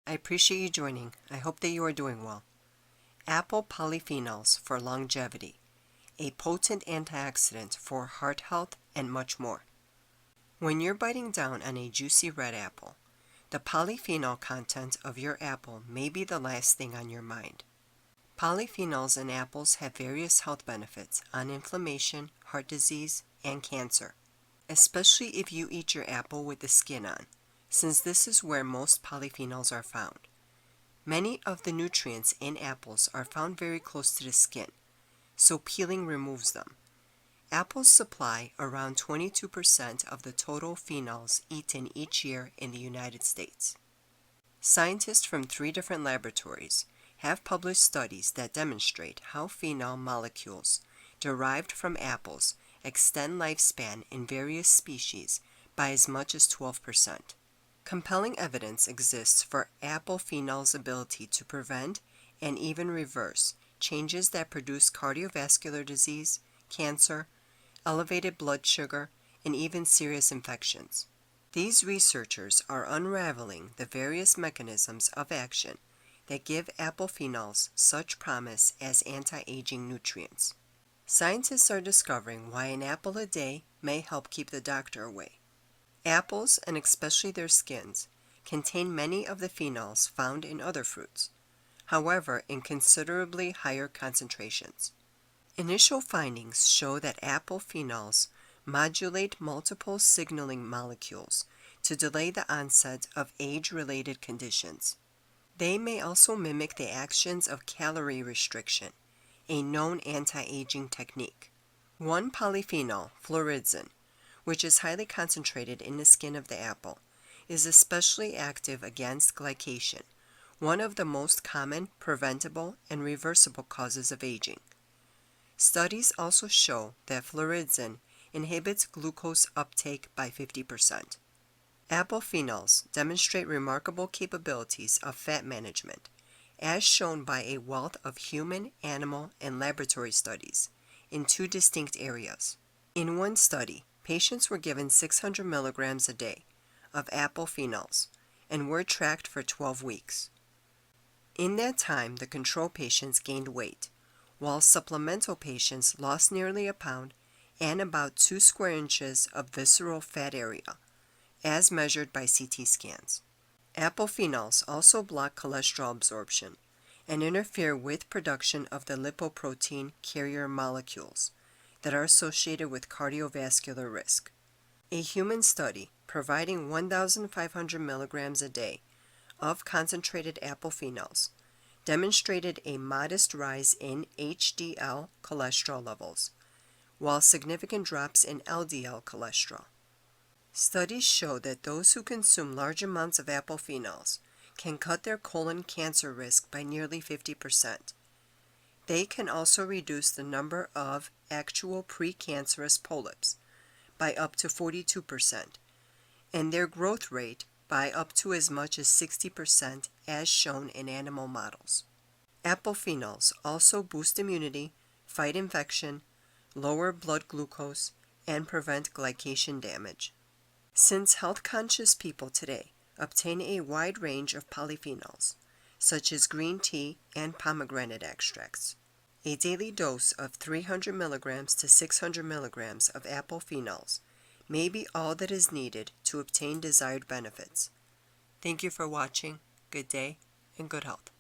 I appreciate you joining. I hope that you are doing well. Apple polyphenols for longevity, a potent antioxidant for heart health, and much more. When you're biting down on a juicy red apple, the polyphenol content of your apple may be the last thing on your mind. Polyphenols in apples have various health benefits on inflammation, heart disease, and cancer, especially if you eat your apple with the skin on, since this is where most polyphenols are found. Many of the nutrients in apples are found very close to the skin, so peeling removes them. Apples supply around 22% of the total phenols eaten each year in the United States. Scientists from 3 different laboratories have published studies that demonstrate how phenol molecules derived from apples extend lifespan in various species by as much as 12%. Compelling evidence exists for apple phenol's ability to prevent and even reverse changes that produce cardiovascular disease, cancer, elevated blood sugar, and even serious infections. These researchers are unraveling the various mechanisms of action that give apple phenols such promise as anti-aging nutrients. Scientists are discovering why an apple a day may help keep the doctor away. Apples, and especially their skins, contain many of the phenols found in other fruits, however in considerably higher concentrations. Initial findings show that apple phenols modulate multiple signaling molecules to delay the onset of age-related conditions. They may also mimic the actions of calorie restriction, a known anti-aging technique. One polyphenol, fluoridin, which is highly concentrated in the skin of the apple, is especially active against glycation, one of the most common preventable and reversible causes of aging. Studies also show that fluoridin inhibits glucose uptake by 50%. Apple phenols demonstrate remarkable capabilities of fat management, as shown by a wealth of human, animal, and laboratory studies in 2 distinct areas. In one study, patients were given 600 milligrams a day of apple phenols and were tracked for 12 weeks. In that time, the control patients gained weight, while supplemental patients lost nearly a pound and about 2 square inches of visceral fat area, as measured by CT scans. Apple phenols also block cholesterol absorption and interfere with production of the lipoprotein carrier molecules that are associated with cardiovascular risk. A human study providing 1,500 milligrams a day of concentrated apple phenols demonstrated a modest rise in HDL cholesterol levels, while significant drops in LDL cholesterol. Studies show that those who consume large amounts of apple phenols can cut their colon cancer risk by nearly 50%. They can also reduce the number of actual precancerous polyps by up to 42%, and their growth rate by up to as much as 60% as shown in animal models. Apple phenols also boost immunity, fight infection, lower blood glucose, and prevent glycation damage. Since health-conscious people today obtain a wide range of polyphenols, such as green tea and pomegranate extracts, a daily dose of 300 milligrams to 600 milligrams of apple phenols may be all that is needed to obtain desired benefits. Thank you for watching. Good day and good health.